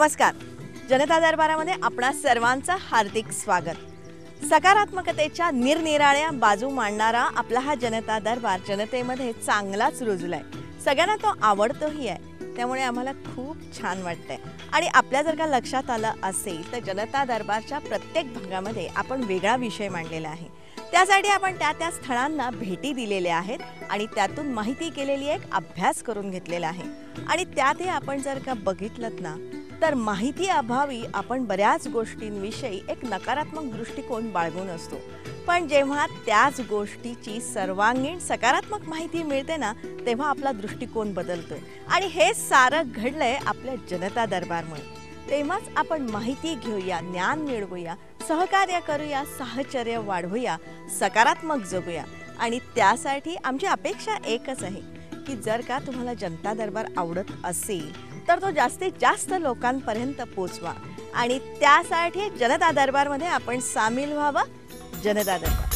नमस्कार. जनता दरबारामध्ये आपणा सर्वांचं हार्दिक स्वागत. सकारात्मकतेच्या निरनिराळ्या बाजू मांडणारा आपला हा जनता दरबार जनतेमध्ये चांगलाच रुजलाय. सगळ्यांना तो आवडतोही आहे, त्यामुळे आम्हाला खूप छान वाटतंय. आणि आपल्या जर का लक्षात आलं असेल तर जनता दरबारच्या प्रत्येक भागामध्ये आपण वेगळा विषय मांडलेला आहे. त्यासाठी आपण त्या स्थळांना भेटी दिलेल्या आहेत आणि त्यातून माहिती केलेली एक अभ्यास करून घेतलेला आहे. आणि त्यातही आपण जर का बघितलं ना तर माहिती अभावी आपण बऱ्याच गोष्टींविषयी एक नकारात्मक दृष्टिकोन बाळगून असतो. पण जेव्हा त्याच गोष्टीची सर्वांगीण सकारात्मक माहिती मिळते ना तेव्हा आपला दृष्टिकोन बदलतोय. आणि हे सारं घडलंय आपल्या जनता दरबारमुळे. तेव्हाच आपण माहिती घेऊया, ज्ञान मिळवूया, सहकार्य करूया, साहचर्य वाढवूया, सकारात्मक जगूया. आणि त्यासाठी आमची अपेक्षा एकच आहे की जर का तुम्हाला जनता दरबार आवडत असेल तर तो जास्तीत जास्त लोकांपर्यंत पोहोचवा. आणि त्यासाठी जनता दरबारमध्ये आपण सामील व्हावं. जनता दरबार.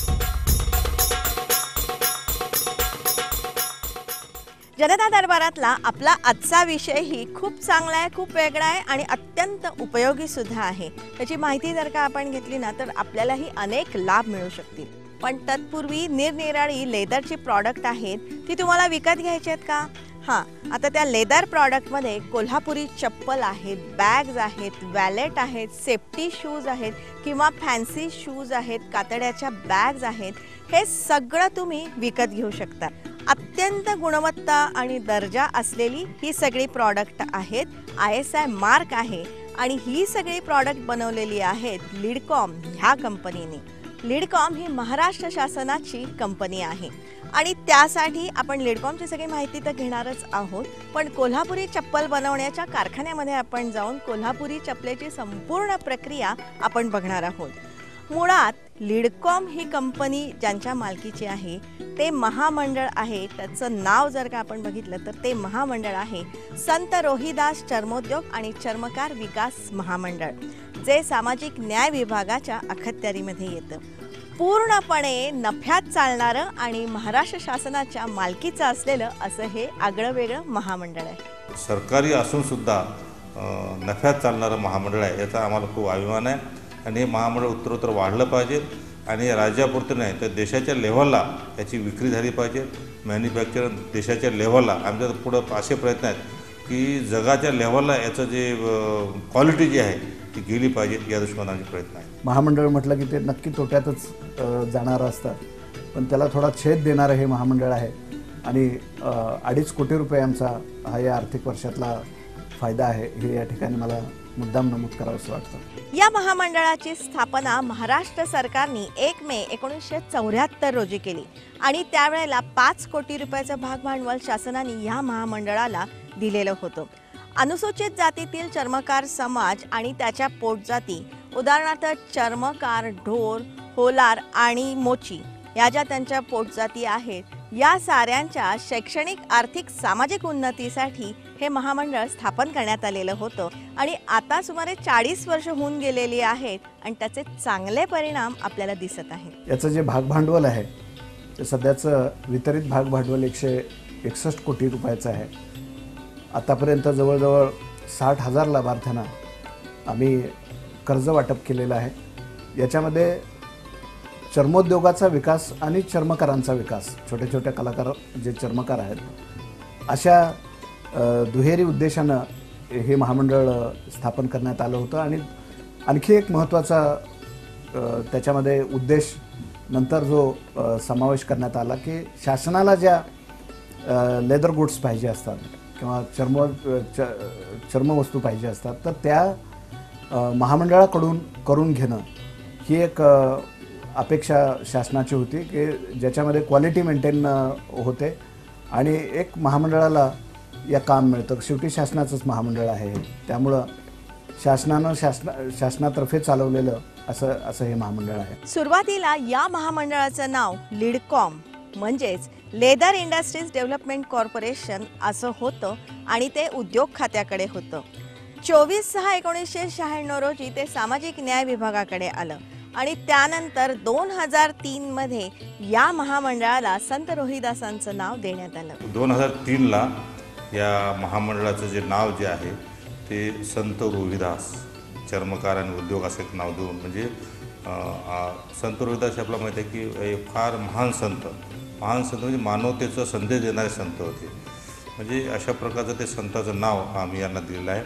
जनता दरबारातला आपला आजचा विषयही खूप चांगला आहे, खूप वेगळा आहे आणि अत्यंत उपयोगी सुद्धा आहे. त्याची माहिती जर का आपण घेतली ना तर आपल्यालाही अनेक लाभ मिळू शकतील. पण तत्पूर्वी निरनिराळी लेदरची प्रॉडक्ट आहेत ती तुम्हाला विकत घ्यायची आहेत का? हां, आता त्या लेदर प्रॉडक्टमध्ये कोल्हापुरी चप्पल आहेत, बॅग्स आहेत, वॅलेट आहेत, सेफ्टी शूज आहेत किंवा फॅन्सी शूज आहेत, कातड्याच्या बॅग्स आहेत. हे सगळं तुम्ही विकत घेऊ शकता. अत्यंत गुणवत्ता आणि दर्जा असलेली ही सगळी प्रॉडक्ट आहेत. ISI मार्क आहे आणि ही सगळी प्रॉडक्ट बनवलेली आहेत लिडकॉम ह्या कंपनीने. लिडकॉम ही महाराष्ट्र शासनाची कंपनी आहे आणि त्यासाठी आपण लिडकॉमची सगळी माहिती तर घेणारच आहोत. पण कोल्हापुरी चप्पल बनवण्याच्या कारखान्यामध्ये आपण जाऊन कोल्हापुरी चप्पलेची संपूर्ण प्रक्रिया आपण बघणार आहोत. मुळात लिडकॉम ही कंपनी ज्यांच्या मालकीची आहे ते महामंडळ आहे. त्याचं नाव जर का आपण बघितलं तर ते महामंडळ आहे संत रोहिदास चर्मोद्योग आणि चर्मकार विकास महामंडळ, जे सामाजिक न्याय विभागाच्या अखत्यारीमध्ये येतं. पूर्णपणे नफ्यात चालणारं आणि महाराष्ट्र शासनाच्या मालकीचं असलेलं असं हे आगळं वेगळं महामंडळ आहे. सरकारी असून सुद्धा नफ्यात चालणारं महामंडळ आहे, याचा आम्हाला खूप अभिमान आहे. आणि हे महामंडळ उत्तरोत्तर वाढलं पाहिजे आणि राज्यापुरतं नाही तर देशाच्या लेव्हलला याची विक्री झाली पाहिजे. मॅन्युफॅक्चर देशाच्या लेव्हलला आमच्या पुढं असे प्रयत्न आहेत की जगाच्या लेव्हलला याचं जे क्वालिटी जी आहे ती गेली पाहिजे, या दृष्टीने आमचे प्रयत्न आहेत. महामंडळ म्हटलं की ते नक्की तोट्यातच जाणारं असतं, पण त्याला थोडा छेद देणारं हे महामंडळ आहे. आणि 2.5 कोटी रुपये आमचा हा या आर्थिक वर्षातला फायदा आहे, हे या ठिकाणी मला मुद्दाम नमूद करावंसं वाटतं. या महामंडळाची स्थापना महाराष्ट्र सरकारने 1 मे 1974 रोजी केली आणि त्यावेळेला 5 कोटी रुपयाचं भागभांडवल शासनाने या महामंडळाला दिलेलं होतं. अनुसूचित जातीतील चर्मकार समाज आणि त्याच्या पोटजाती, उदाहरणार्थ चर्मकार, ढोर, होलार आणि मोची या ज्या त्यांच्या पोटजाती आहेत, या साऱ्यांच्या शैक्षणिक, आर्थिक, सामाजिक उन्नतीसाठी हे महामंडळ स्थापन करण्यात आलेलं होतं. आणि आता सुमारे 40 वर्ष होऊन गेलेली आहेत आणि त्याचे चांगले परिणाम आपल्याला दिसत आहेत. याचं जे भागभांडवल आहे ते सध्याचं वितरित भागभांडवल 161 कोटी रुपयाचं आहे. आतापर्यंत जवळजवळ 60,000 लाभार्थ्यांना आम्ही कर्ज वाटप केलेलं आहे. याच्यामध्ये चर्मोद्योगाचा विकास आणि चर्मकारांचा विकास, छोटे छोटे कलाकार जे चर्मकार आहेत, अशा दुहेरी उद्देशानं हे महामंडळ स्थापन करण्यात आलं होतं. आणि आणखी एक महत्त्वाचा त्याच्यामध्ये उद्देश नंतर जो समावेश करण्यात आला की शासनाला ज्या लेदर गुड्स पाहिजे असतात किंवा चर्मवस्तू पाहिजे असतात तर त्या महामंडळाकडून करून घेणं ही एक अपेक्षा शासनाची होती की ज्याच्यामध्ये क्वालिटी मेंटेन होते आणि एक महामंडळाला या काम मिळतं. शेवटी शासनाचंच महामंडळ आहे, त्यामुळं शासनातर्फे चालवलेलं असं हे महामंडळ आहे. सुरुवातीला या महामंडळाचं नाव लिडकॉम म्हणजेच लेदर इंडस्ट्रीज डेव्हलपमेंट कॉर्पोरेशन असं होतं आणि ते उद्योग खात्याकडे होतं. 24/6/1996 रोजी ते सामाजिक न्याय विभागाकडे आलं आणि त्यानंतर 2003 मध्ये या महामंडळाला संत रोहिदासांचं नाव देण्यात आलं. 2003ला या महामंडळाचं जे नाव जे आहे ते संत रोहिदास चर्मकार आणि उद्योग असं एक नाव देऊन, म्हणजे संत रोहिदास हे आपल्याला माहिती आहे की एक फार महान संत म्हणजे मानवतेचा संदेश देणारे संत होते. म्हणजे अशा प्रकारचं ते संताचं नाव आम्ही यांना दिलेलं आहे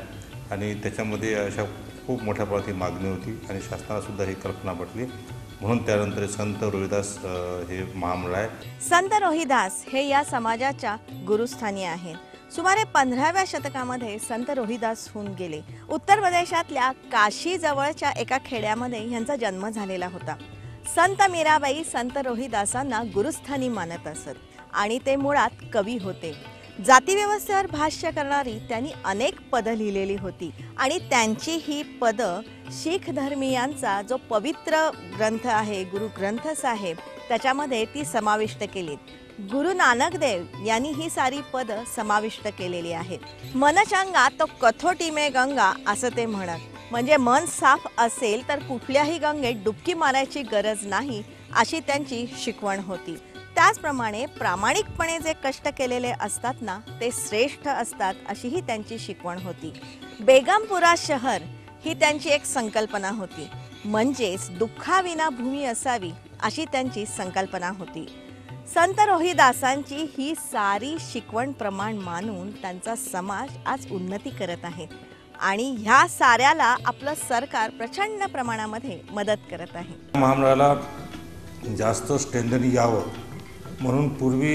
आणि त्याच्यामध्ये अशा खूप मोठ्या प्रमाणात मागणी होती आणि शासनालासुद्धा ही कल्पना पटली, म्हणून त्यानंतर संत रोहिदास हे महामंडळ आहे. संत रोहिदास हे या समाजाच्या गुरुस्थानी आहेत. सुमारे 15व्या शतकामध्ये संत रोहिदास होऊन गेले. उत्तर प्रदेशातल्या काशी जवळच्या एका खेड्यामध्ये यांचा जन्म झालेला होता. संत मीराबाई संत रोहिदासांना गुरुस्थानी मानत असत आणि ते मुळात कवी होते. जातीव्यवस्थेवर भाष्य करणारी त्यांनी अनेक पदं लिहिलेली होती आणि त्यांची ही पदं शीख धर्मीयांचा जो पवित्र ग्रंथ आहे गुरु ग्रंथ साहेब त्याच्यामध्ये ती समाविष्ट केलीत. गुरु नानक देव यांनी ही सारी पदं समाविष्ट केलेली आहेत. मन चंगा तो कथोटी में गंगा असं ते म्हणत. म्हणजे मन साफ असेल तर कुठल्याही गंगेत डुबकी मारायची गरज नाही अशी त्यांची शिकवण होती. त्याचप्रमाणे प्रामाणिकपणे जे कष्ट केलेले असतात ना ते श्रेष्ठ असतात अशी ही त्यांची शिकवण होती. बेगमपुरा शहर ही त्यांची एक संकल्पना होती. म्हणजेच दुःखाविना भूमी असावी अशी त्यांची संकल्पना होती. संत रोहिदासांची ही सारी शिकवण प्रमाण मानून त्यांचा समाज आज उन्नती करत आहे आणि ह्या साऱ्याला आपलं सरकार प्रचंड प्रमाणामध्ये मदत करत आहे. महामंडळाला जास्त स्ट्रेंथनी यावं म्हणून पूर्वी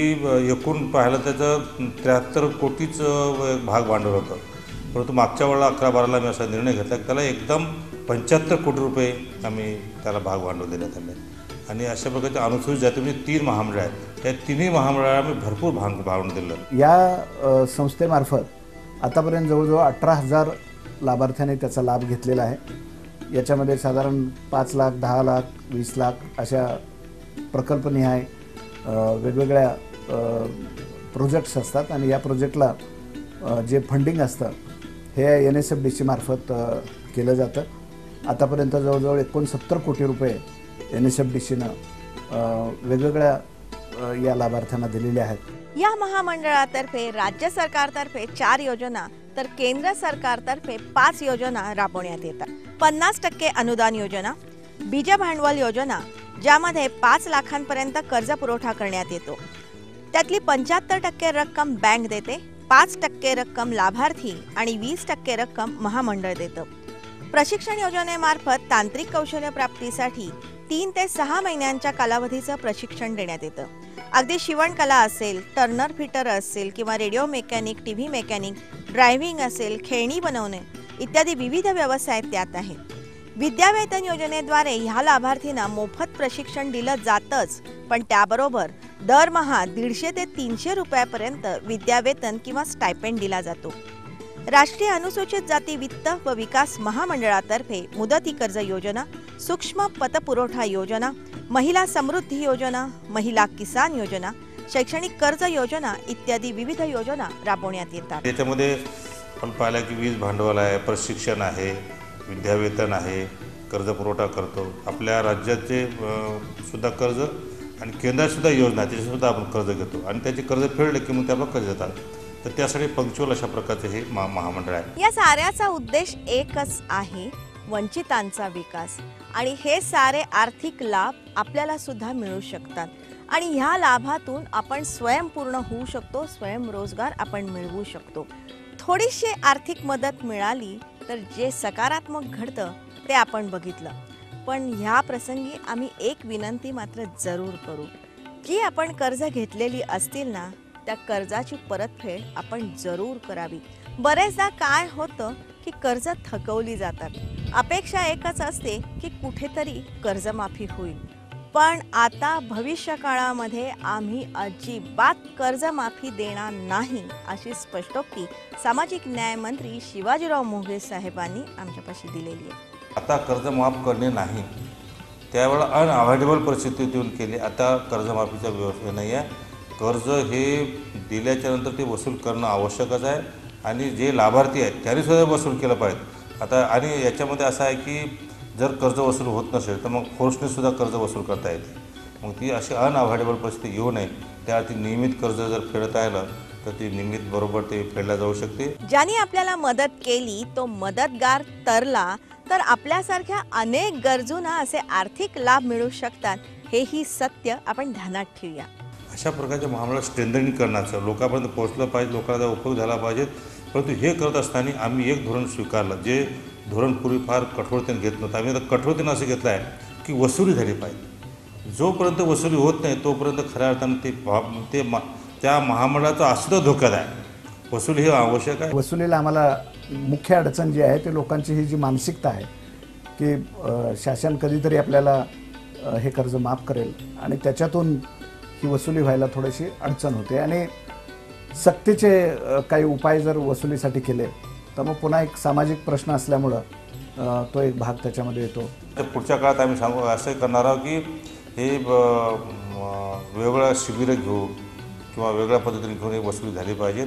एकूण पाहिलं त्याचं 73 कोटीचं भाग भांडवल होतं, परंतु मागच्या वेळेला 11-12ला मी असा निर्णय घेतला की त्याला एकदम 75 कोटी रुपये आम्ही त्याला भाग भांडवल देण्यात आले आणि अशा प्रकारचे अनुसूचित जाती म्हणजे 3 महामंडळ आहेत. त्या तिन्ही महामंडळाला आम्ही भरपूर भांडवल दिलं. या संस्थेमार्फत आतापर्यंत जवळजवळ 18,000 लाभार्थ्यांनी त्याचा लाभ घेतलेला आहे. याच्यामध्ये साधारण 5 लाख, 10 लाख, 20 लाख अशा प्रकल्पनिहाय वेगवेगळ्या प्रोजेक्ट्स असतात आणि या प्रोजेक्टला जे फंडिंग असतं हे NSFDC मार्फत केलं जातं. आतापर्यंत जवळजवळ 69 कोटी रुपये NSFDCनं वेगवेगळ्या या लाभार्थ्यांना दिलेले आहेत. या महामंडळातर्फे राज्य सरकारतर्फे 4 योजना तर केंद्र सरकारतर्फे 5 योजना राबवण्यात येतात. 50% अनुदान योजना, बीज भांडवल योजना ज्यामध्ये 5 लाखांपर्यंत कर्ज पुरवठा करण्यात येतो. त्यातली 75% रक्कम बँक देते, 5% रक्कम लाभार्थी आणि 20% रक्कम महामंडळ देतं. प्रशिक्षण योजनेमार्फत तांत्रिक कौशल्य प्राप्तीसाठी 3 ते 6 महिन्यांच्या कालावधीचं प्रशिक्षण देण्यात येतं. अगदी शिवणकला असेल, टर्नर फिटर असेल किंवा radio mechanic, TV mechanic, driving असेल, खेळणी बनवणे इत्यादी विविध व्यवसाय त्यात आहेत. विद्यावेतन योजनेद्वारे ह्या लाभार्थींना मोफत प्रशिक्षण दिलं जातंच, पण त्याबरोबर दरमहा 150 ते 300 रुपयापर्यंत विद्यावेतन किंवा स्टायपेंड दिला जातो. राष्ट्रीय अनुसूचित जाती वित्त व विकास महामंडळातर्फे मुदती कर्ज योजना, सूक्ष्म पतपुरवठा योजना, महिला समृद्धी योजना, महिला किसान योजना, शैक्षणिक कर्ज योजना इत्यादी विविध योजना राबवण्यात येतात. त्याच्यामध्ये आपण पाहिलं की वीज भांडवल आहे, प्रशिक्षण आहे, विद्यावेतन आहे, कर्ज पुरवठा करतो. आपल्या राज्याचे सुद्धा कर्ज आणि केंद्रातसुद्धा योजना त्याच्यासुद्धा आपण कर्ज घेतो आणि त्याचे कर्ज फेडले की मग ते आपलं कर्ज देतात. तर त्यासाठी पंक्च्युअल अशा प्रकारचे हे महामंडळ आहे. या साऱ्याचा उद्देश एकच आहे, वंचितांचा विकास. आणि हे सारे आर्थिक लाभ आपल्याला सुद्धा मिळू शकतात आणि ह्या लाभातून आपण स्वयंपूर्ण होऊ शकतो, स्वयंरोजगार आपण मिळवू शकतो. थोडीशी आर्थिक मदत मिळाली तर जे सकारात्मक घडतं ते आपण बघितलं. पण ह्या प्रसंगी आम्ही एक विनंती मात्र जरूर करू की आपण कर्ज घेतलेली असतील ना त्या कर्जाची परतफेड आपण जरूर करावी. बरेचदा काय होतं की कर्ज थकवली जातात. अपेक्षा एकच असते की कुठेतरी कर्जमाफी होईल, पण आता भविष्य काळामध्ये आम्ही अजिबात कर्जमाफी देणार नाही अशी स्पष्टोक्ती सामाजिक न्याय मंत्री शिवाजीराव मोघे साहेबांनी आमच्यापाशी दिलेली आहे. आता कर्ज माफ करणे नाही, त्यावेळेला अनअवॉइडेबल परिस्थिती येऊन केली. आता कर्जमाफीचा व्यवस्था नाही आहे. कर्ज हे दिल्याच्यानंतर ते वसूल करणं आवश्यकच आहे आणि जे लाभार्थी आहेत त्यांनीसुद्धा वसूल केलं पाहिजे. आता आणि याच्यामध्ये असं आहे की जर कर्ज वसूल होत नसेल तर मग फोर्सनेसुद्धा कर्ज वसूल करता येते. मग ती अशी अनअवॉइडेबल परिस्थिती येऊ नये त्यासाठी नियमित कर्ज जर फेडता आलं तर ती निमित्त बरोबर ते फेडल्या जाऊ शकते. ज्यांनी आपल्याला मदत केली तो मदतगार तरला तर आपल्यासारख्या अनेक गरजूंना असे आर्थिक लाभ मिळू शकतात, हेही सत्य आपण ध्यानात ठेवूया. अशा प्रकारच्या महामंडळ स्ट्रेंथनिंग करण्याचं लोकांपर्यंत पोहोचलं पाहिजे, लोकांचा उपयोग झाला पाहिजे. परंतु हे करत असताना आम्ही एक धोरण स्वीकारलं, जे धोरण पूर्वी फार कठोरतेने घेत नव्हतं. आम्ही आता कठोरतेनं असं घेतलं आहे की वसुली झाली पाहिजे. जोपर्यंत वसुली होत नाही तोपर्यंत खऱ्या अर्थानं त्या महामंडळाचा अस्तित्व धोक्यात आहे. वसुली हे आवश्यक आहे. वसुलीला आम्हाला मुख्य अडचण जी आहे ते लोकांची ही जी मानसिकता आहे की शासन कधीतरी आपल्याला हे कर्ज माफ करेल आणि त्याच्यातून ही वसुली व्हायला थोडीशी अडचण होते. आणि सक्तीचे काही उपाय जर वसुलीसाठी केले तर मग पुन्हा एक सामाजिक प्रश्न असल्यामुळं तो एक भाग त्याच्यामध्ये येतो. तर पुढच्या काळात आम्ही असं करणार आहोत की हे वेगवेगळ्या शिबिरं घेऊ किंवा वेगळ्या पद्धतीने घेऊन एक वसुली झाली पाहिजे.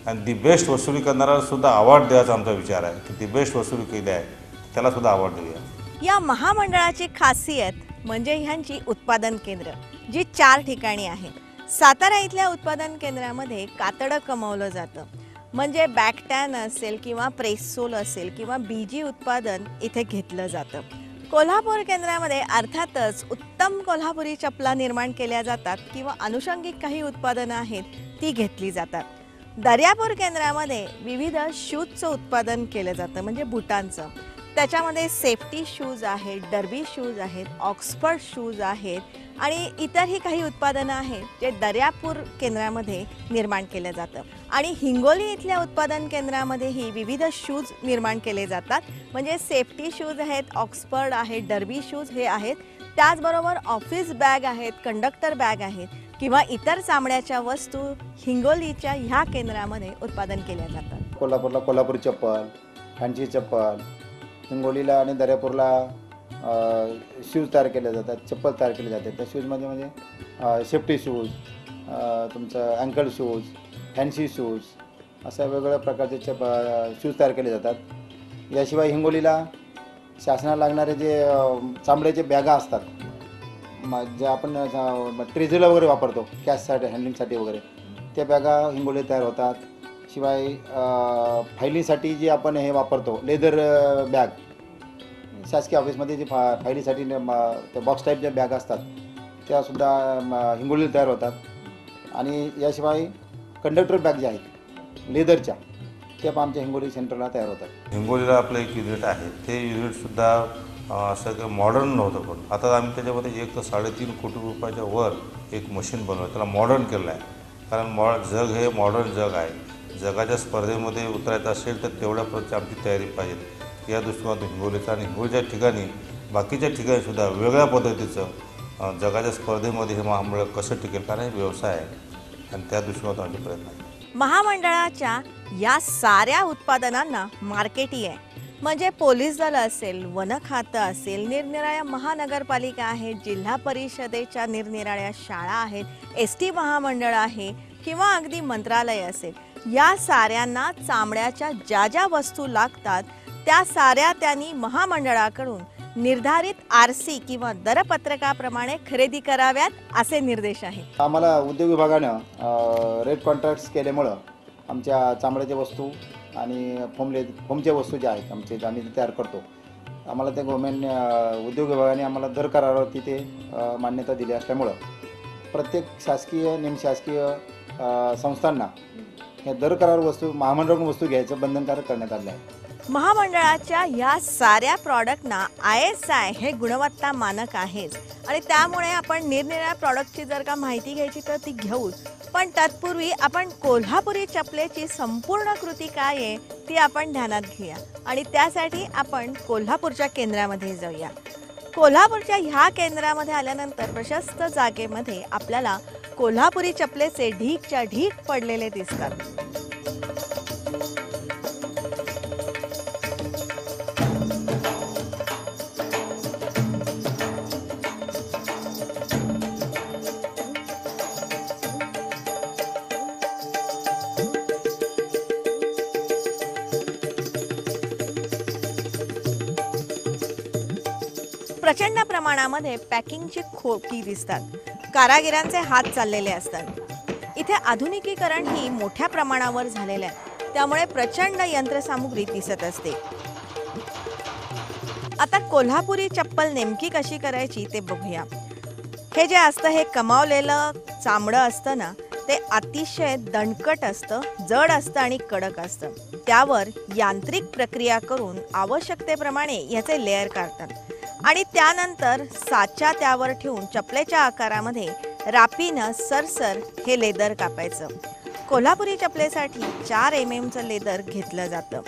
आणि दी बेस्ट वसुली करणारा सुद्धा अवॉर्ड द्यायचा आमचा विचार आहे की दी बेस्ट वसुली केली आहे त्याला सुद्धा अवॉर्ड देऊया. या महामंडळाची खासियत म्हणजे ह्यांची उत्पादन केंद्र जी 4 ठिकाणी आहेत. सातारा इथल्या उत्पादन केंद्रामध्ये कातडं कमावलं जातं, म्हणजे बॅकटॅन असेल किंवा प्रेसोल असेल किंवा बीजी उत्पादन इथे घेतलं जातं. कोल्हापूर केंद्रामध्ये अर्थातच उत्तम कोल्हापुरी चपला निर्माण केल्या जातात किंवा अनुषंगिक काही उत्पादनं आहेत ती घेतली जातात. दर्यापूर केंद्रामध्ये विविध शूजचं उत्पादन केलं जातं, म्हणजे बुटांचं. त्याच्यामध्ये सेफ्टी शूज आहेत, डर्बी शूज आहेत, ऑक्सफर्ड शूज आहेत आणि इतरही काही उत्पादनं आहेत जे दर्यापूर केंद्रामध्ये निर्माण केलं जातं. आणि हिंगोली इथल्या उत्पादन केंद्रामध्येही विविध शूज निर्माण केले जातात, म्हणजे सेफ्टी शूज आहेत, ऑक्सफर्ड आहेत, डर्बी शूज हे आहेत. त्याचबरोबर ऑफिस बॅग आहेत, कंडक्टर बॅग आहेत किंवा इतर चामड्याच्या वस्तू हिंगोलीच्या ह्या केंद्रामध्ये उत्पादन केल्या जातात. कोल्हापूरला कोल्हापुरी चप्पल, फॅन्सी चप्पल, हिंगोलीला आणि दर्यापूरला शूज तयार केले जातात, चप्पल तयार केले जाते. त्या शूजमध्ये म्हणजे सेफ्टी शूज, तुमचं अँकल शूज, फॅन्सी शूज अशा वेगवेगळ्या प्रकारचे शूज तयार केले जातात. याशिवाय हिंगोलीला शासनाला लागणारे जे चामड्याचे बॅगा असतात, जे आपण ट्रेझरला वगैरे वापरतो कॅशसाठी हँडलिंगसाठी वगैरे, त्या बॅगा हिंगोलीत तयार होतात. शिवाय फायलीसाठी जे आपण हे वापरतो लेदर बॅग, शासकीय ऑफिसमध्ये जे फायलीसाठी त्या बॉक्स टाईप ज्या बॅग असतात त्यासुद्धा हिंगोलीला तयार होतात. आणि याशिवाय कंडक्टर बॅग ज्या आहेत लेदरच्या, त्या पण आमच्या हिंगोली सेंटरला तयार होतात. हिंगोलीला आपलं एक युनिट आहे, ते युनिटसुद्धा असं काही मॉडर्न नव्हतं. पण आता आम्ही त्याच्यामध्ये 1 ते 3.5 कोटी रुपयाच्या वर एक मशीन बनवलं, त्याला मॉडर्न केलं आहे. कारण जग हे मॉडर्न जग आहे. जगाच्या स्पर्धेमध्ये उतरायचं असेल तर तेवढ्या प्रकारची आमची तयारी पाहिजे. या दृष्टिकोनातून हिंगोलीचा आणि हिंगोलीच्या ठिकाणी बाकीच्या ठिकाणीसुद्धा वेगळ्या पद्धतीचं जगाच्या स्पर्धेमध्ये हे महामंडळ कसं टिकेल, कारण हे व्यवसाय आहे आणि त्या दृष्टिकोनातून आमचे प्रयत्न आहेत. महामंडळाच्या या साऱ्या उत्पादनांना मार्केटही आहे, म्हणजे पोलीस दल असेल, वन खातं असेल, निरनिराळ्या महानगरपालिका आहेत, जिल्हा परिषदेच्या निरनिराळ्या शाळा आहेत, एसटी महामंडळ आहे किंवा अगदी मंत्रालय असेल, या साऱ्यांना चामड्याच्या ज्या ज्या वस्तू लागतात त्या साऱ्या त्यांनी महामंडळाकडून निर्धारित RC किंवा दरपत्रकाप्रमाणे खरेदी कराव्यात असे निर्देश आहेत. आम्हाला उद्योग विभागानं रेट कॉन्ट्रॅक्ट्स केल्यामुळं आमच्या चामड्याच्या वस्तू आणि फोमच्या वस्तू ज्या आहेत आमचे आम्ही तयार करतो, आम्हाला त्या गव्हर्मेंट उद्योग विभागाने आम्हाला दर करारावरती ते मान्यता दिली असल्यामुळं प्रत्येक शासकीय निमशासकीय संस्थांना हे दर करार वस्तू महामंडळाकडून वस्तू घ्यायचं बंधनकारक करण्यात आलं आहे. महामंडळाच्या या साऱ्या प्रॉडक्टना ISI हे गुणवत्ता मानक आहेच आणि त्यामुळे आपण निरनिराळ्या प्रॉडक्टची जर का माहिती घ्यायची तर ती घेऊच. पण तत्पूर्वी आपण कोल्हापुरी चपलेची संपूर्ण कृती काय आहे ती आपण ध्यानात घेऊया आणि त्यासाठी आपण कोल्हापूरच्या केंद्रामध्ये जाऊया. कोल्हापूरच्या ह्या केंद्रामध्ये आल्यानंतर प्रशस्त जागेमध्ये आपल्याला कोल्हापुरी चपलेचे ढीकच्या ढीक पडलेले दिसतात. प्रचंड प्रमाणामध्ये पॅकिंगची खोकी दिसतात. कारागिरांचे हात चाललेले असतात. इथे आधुनिकीकरण ही मोठ्या प्रमाणावर झालेलं आहे, त्यामुळे प्रचंड यंत्रसामुग्री दिसत असते. आता कोल्हापुरी चप्पल नेमकी कशी करायची ते बघूया. हे जे असतं हे कमावलेलं चामडं असतं ना, ते अतिशय दणकट असतं, जड असतं आणि कडक असतं. त्यावर यांत्रिक प्रक्रिया करून आवश्यकतेप्रमाणे याचे लेयर काढतात आणि त्यानंतर साचा त्यावर ठेवून चपलेच्या आकारामध्ये रापीनं सरसर हे लेदर कापायचं. कोल्हापुरी चपलेसाठी 4 mm लेदर घेतलं जातं.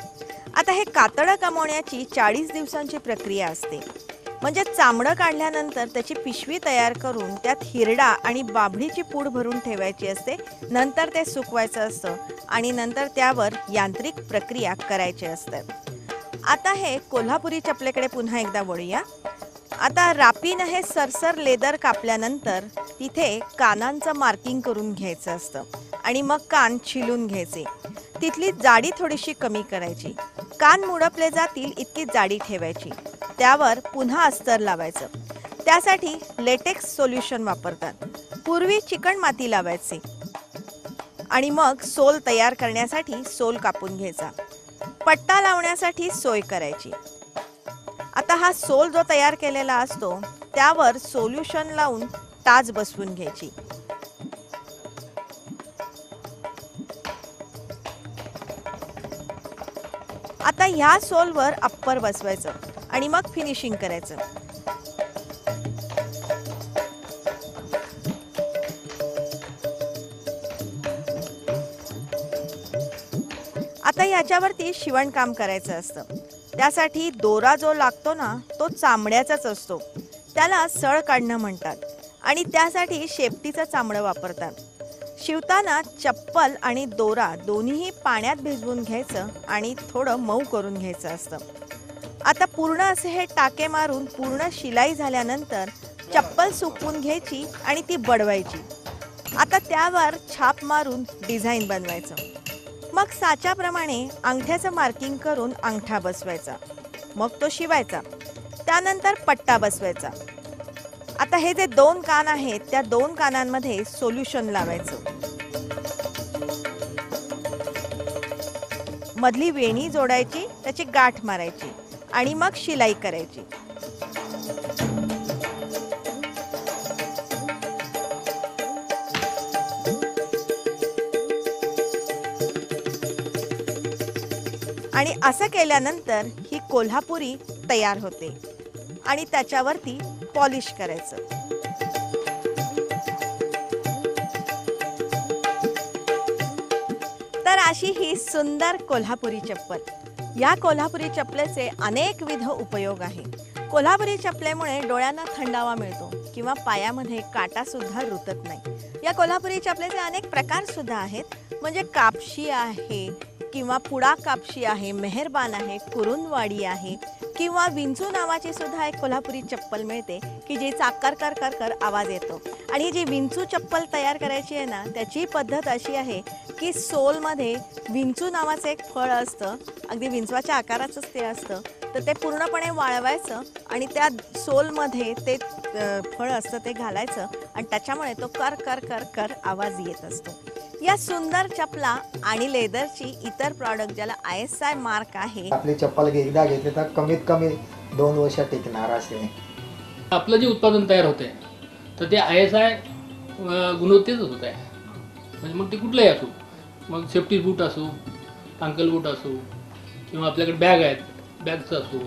आता हे कातडं कमवण्याची 40 दिवसांची प्रक्रिया असते. म्हणजे चामडं काढल्यानंतर त्याची पिशवी तयार करून त्यात हिरडा आणि बाभळीची पूड भरून ठेवायची असते. नंतर ते सुकवायचं असतं आणि नंतर त्यावर यांत्रिक प्रक्रिया करायची असते. आता हे कोल्हापुरी चपलेकडे पुन्हा एकदा वळूया. आता रापीनं हे सरसर लेदर कापल्यानंतर तिथे कानांचं मार्किंग करून घ्यायचं असतं आणि मग कान छिलून घ्यायचे. तिथली जाडी थोडीशी कमी करायची. कान मुडपले जातील इतकी जाडी ठेवायची. त्यावर पुन्हा अस्तर लावायचं. त्यासाठी लेटेक्स सोल्युशन वापरतात. पूर्वी चिकण माती लावायचे आणि मग सोल तयार करण्यासाठी सोल कापून घ्यायचा. पट्टा लावण्यासाठी सोय करायची. आता हा सोल जो तयार केलेला असतो त्यावर सोल्युशन लावून टाच बसवून घ्यायची. आता ह्या सोलवर अप्पर बसवायचं आणि मग फिनिशिंग करायचं. आता याच्यावरती शिवणकाम करायचं असतं. त्यासाठी दोरा जो लागतो ना तो चामड्याचाच असतो. त्याला सळ काढणं म्हणतात आणि त्यासाठी शेपटीचं चामडं वापरतात. शिवताना चप्पल आणि दोरा दोन्हीही पाण्यात भिजवून घ्यायचं आणि थोडं मऊ करून घ्यायचं असतं. आता पूर्ण असे हे टाके मारून पूर्ण शिलाई झाल्यानंतर चप्पल सुकवून घ्यायची आणि ती बडवायची. आता त्यावर छाप मारून डिझाईन बनवायचं. मग साच्याप्रमाणे अंगठ्याचं मार्किंग करून अंगठा बसवायचा. मग तो शिवायचा. त्यानंतर पट्टा बसवायचा. आता हे जे 2 कान आहेत त्या 2 कानांमध्ये सोल्युशन लावायचं. मधली वेणी जोडायची, त्याची गाठ मारायची आणि मग शिलाई करायची. आणि असं केल्यानंतर ही कोल्हापुरी तयार होते आणि त्याच्यावरती पॉलिश करायचं. तर अशी ही सुंदर कोल्हापुरी चप्पल. या कोल्हापुरी चप्पलेचे अनेकविध उपयोग आहेत. कोल्हापुरी चप्पलेमुळे डोळ्यांना थंडावा मिळतो किंवा पायामध्ये काटा सुद्धा रुतत नाही. या कोल्हापुरी चप्पलेचे अनेक प्रकार सुद्धा आहेत. म्हणजे कापशी आहे किंवा पुडा कापशी आहे, मेहरबान आहे, कुरुंदवाडी आहे किंवा विंचू नावाची सुद्धा एक कोल्हापुरी चप्पल मिळते की जीचा कर कर कर कर आवाज येतो. आणि ही जी विंचू चप्पल तयार करायची आहे ना त्याची पद्धत अशी आहे की सोलमध्ये विंचू नावाचं एक फळ असतं, अगदी विंचवाच्या आकाराचंच ते असतं. तर ते पूर्णपणे वाळवायचं आणि त्या सोलमध्ये ते फळ असतं ते घालायचं आणि त्याच्यामुळे तो कर कर कर कर आवाज येत असतो. या सुंदर चपला आणि लेदरची इतर प्रॉडक्ट ज्याला ISI मार्क आहे. आपली चप्पल एकदा घेतली तर कमीत कमी 2 वर्ष टिकणार असे. आपलं जे उत्पादन तयार होते तर ते ISI गुणवत्तेच होत आहे. म्हणजे मग ते कुठलंही असो, मग सेफ्टी बूट असो, अंकल बूट असो किंवा आपल्याकडे बॅग आहेत, बॅगचं असो,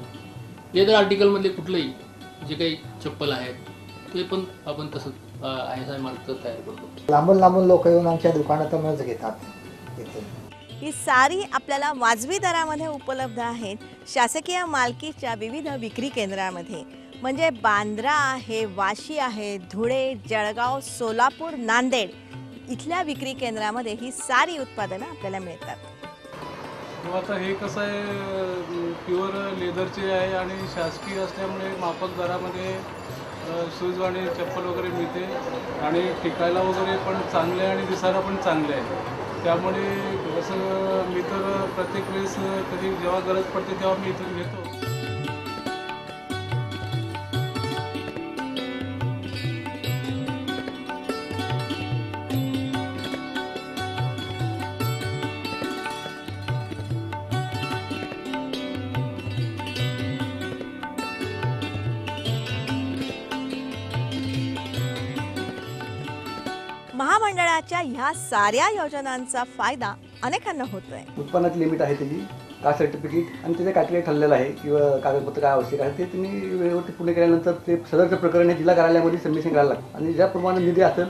लेदर आर्टिकलमधले कुठलंही जे काही चप्पल आहेत ते पण आपण तसंच ISI मार्कचं तयार करतो. लांबून लांबून लोक येऊन आमच्या दुकानातूनच घेतात इथे. ही सारी आपल्याला वाजवी दरामध्ये उपलब्ध आहेत शासकीय मालकीच्या विविध विक्री केंद्रामध्ये. म्हणजे बांद्रा आहे, वाशी आहे, धुळे, जळगाव, सोलापूर, नांदेड इथल्या विक्री केंद्रामध्ये ही सारी उत्पादनं आपल्याला मिळतात. आता हे कसं आहे, प्युअर लेदरचे आहे आणि शासकीय असल्यामुळे माफक दरामध्ये शूज आणि चप्पल वगैरे मिळते आणि टिकायला वगैरे पण चांगले आणि दिसायला पण चांगले आहे. त्यामुळे असं मी तर प्रत्येक वेळेस कधी जेव्हा गरज पडते तेव्हा मी इथून घेतो. महामंडळाच्या ह्या साऱ्या योजनांचा फायदा अनेकांना होतोय. उत्पन्नाची लिमिट आहे त्याची, कास्ट सर्टिफिकेट आणि त्याचे काय ठरलेलं आहे किंवा कागदपत्र काय आवश्यक आहे ते तुम्ही वेळेवरती पूर्ण केल्यानंतर ते सदरचं प्रकरण हे जिल्हा कार्यालयामध्ये सबमिशन करायला लागतं आणि ज्याप्रमाणे निधी असेल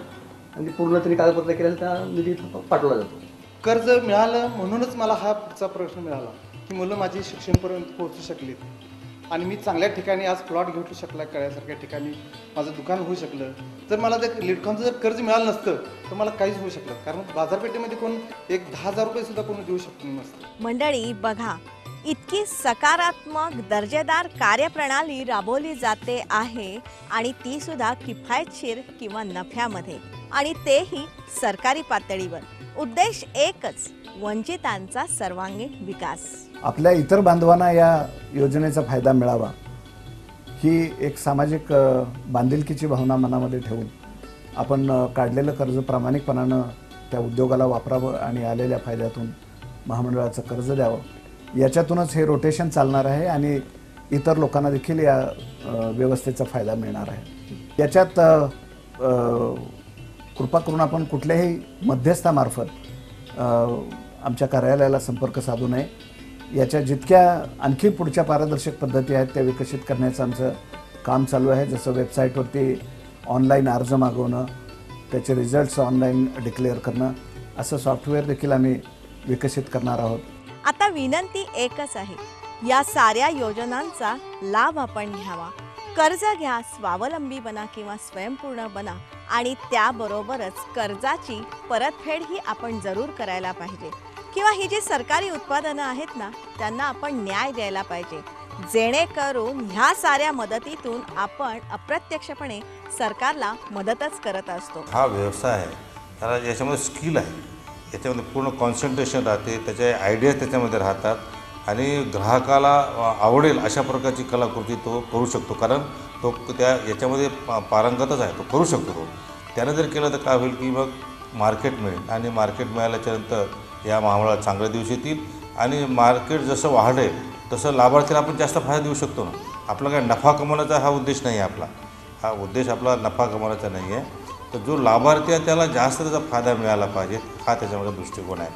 आणि पूर्ण त्यांनी कागदपत्र केल्यास त्या निधी पाठवला जातो. कर्ज मिळालं म्हणूनच मला हा पुढचा प्रश्न मिळाला की मुलं माझी शिक्षणपर्यंत पोहोचू शकलीत आणि मी चांगल्या ठिकाणी आज प्लॉट घेऊ शकला, कळ्यासारख्या ठिकाणी माझं दुकान होऊ शकलं. जर मला ते लिडकॉनचं जर कर्ज मिळालं नसतं तर मला काहीच होऊ शकलं, कारण बाजारपेठेमध्ये कोण एक 10,000 रुपये सुद्धा कोणी देऊ शकतो नसतं. मंडळी बघा, इतकी सकारात्मक दर्जेदार कार्यप्रणाली राबवली जाते आहे आणि ती सुद्धा किफायतशीर किंवा नफ्यामध्ये, आणि तेही सरकारी पातळीवर. उद्देश एकच, वंचितांचा सर्वांगीण विकास. आपल्या इतर बांधवांना या योजनेचा फायदा मिळावा ही एक सामाजिक बांधिलकीची भावना मनामध्ये ठेवून आपण काढलेलं कर्ज प्रामाणिकपणानं त्या उद्योगाला वापरावं आणि आलेल्या फायद्यातून महामंडळाचं कर्ज द्यावं. याच्यातूनच हे रोटेशन चालणार आहे आणि इतर लोकांना देखील या व्यवस्थेचा फायदा मिळणार आहे. याच्यात कृपा करून आपण कुठल्याही मध्यस्थामार्फत आमच्या कार्यालयाला संपर्क साधू नये. याच्या जितक्या आणखी पुढच्या पारदर्शक पद्धती आहेत त्या विकसित करण्याचं आमचं काम चालू आहे. जसं वेबसाईटवरती ऑनलाईन अर्ज मागवणं, त्याचे रिझल्ट्स ऑनलाईन डिक्लेअर करणं, असं सॉफ्टवेअर देखील आम्ही विकसित करणार आहोत. आता विनंती एकच आहे, या साऱ्या योजनांचा लाभ आपण घ्यावा. कर्ज घ्या, स्वावलंबी बना किंवा स्वयंपूर्ण बना, आणि त्याबरोबरच कर्जाची परतफेड ही आपण जरूर करायला पाहिजे. किंवा ही जी सरकारी उत्पादनं आहेत ना, त्यांना आपण न्याय द्यायला पाहिजे, जेणेकरून ह्या साऱ्या मदतीतून आपण अप्रत्यक्षपणे सरकारला मदतच करत असतो. हा व्यवसाय आहे, त्याला याच्यामध्ये स्किल आहे, याच्यामध्ये पूर्ण कॉन्सन्ट्रेशन राहते, त्याचे आयडिया त्याच्यामध्ये राहतात आणि ग्राहकाला आवडेल अशा प्रकारची कलाकृती तो करू शकतो, कारण तो त्या याच्यामध्ये पारंगतच आहे, तो करू शकतो. तो त्यानं जर केलं तर काय होईल की मग मार्केट मिळेल आणि मार्केट मिळाल्याच्यानंतर या महामंडळात चांगले दिवस येतील आणि मार्केट जसं वाढेल तसं लाभार्थीला आपण जास्त फायदा देऊ शकतो ना. आपला काय नफा कमवण्याचा हा उद्देश नाही आहे आपला, हा उद्देश आपला नफा कमवण्याचा नाही आहे. तर जो लाभार्थी आहे त्याला जास्त त्याचा फायदा मिळाला पाहिजे, हा त्याच्यामध्ये दृष्टिकोन आहे.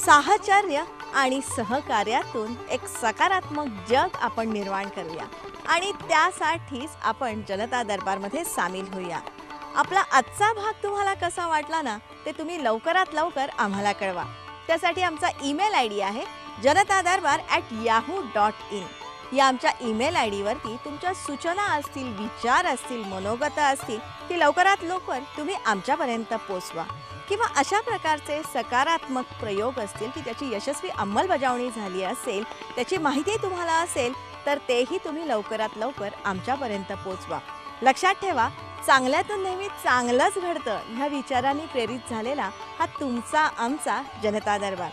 साहचर्य आणि सहकार्यातून एक सकारात्मक जग आपण निर्माण करूया आणि त्यासाठीच आपण जनता दरबारमध्ये सामील होऊया. आपला आजचा भाग तुम्हाला कसा वाटला ना, ते तुम्ही लवकरात लवकर आम्हाला कळवा. त्यासाठी आमचा ईमेल आय डी आहे janatadarbar@yahoo.in. या आमच्या ईमेल आय डीवरती तुमच्या सूचना असतील, विचार असतील, मनोगत असतील, ती लवकरात लवकर तुम्ही आमच्यापर्यंत पोचवा. किंवा अशा प्रकारचे सकारात्मक प्रयोग असतील की त्याची यशस्वी अंमलबजावणी झाली असेल, त्याची माहिती तुम्हाला असेल, तर तेही तुम्ही लवकरात लवकर आमच्यापर्यंत पोचवा. लक्षात ठेवा, चांगल्यातून नेहमी चांगलंच घडतं ह्या विचारांनी प्रेरित झालेला हा तुमचा आमचा जनता दरबार.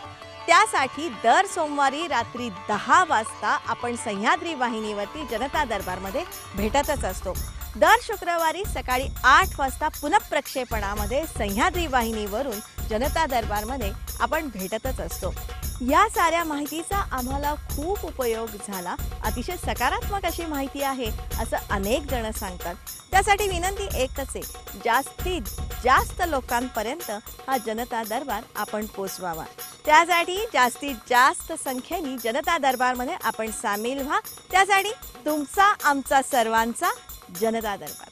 त्यासाठी दर सोमवारी रात्री 10 वाजता आपण सह्याद्री वाहिनीवरती जनता दरबारमध्ये भेटतच असतो. दर शुक्रवारी सकाळी 8 वाजता पुनःप्रक्षेपणामध्ये सह्याद्री वाहिनीवरून जनता दरबारमध्ये आपण भेटतच असतो. या साऱ्या माहितीचा आम्हाला खूप उपयोग झाला, अतिशय सकारात्मक अशी माहिती आहे असं अनेक जण सांगतात. त्यासाठी विनंती एकच आहे, जास्तीत जास्त लोकांपर्यंत हा जनता दरबार आपण पोचवावा. त्यासाठी जास्तीत जास्त संख्येने जनता दरबारमध्ये आपण सामील व्हा. त्यासाठी तुमचा आमचा सर्वांचा जनता दरबार.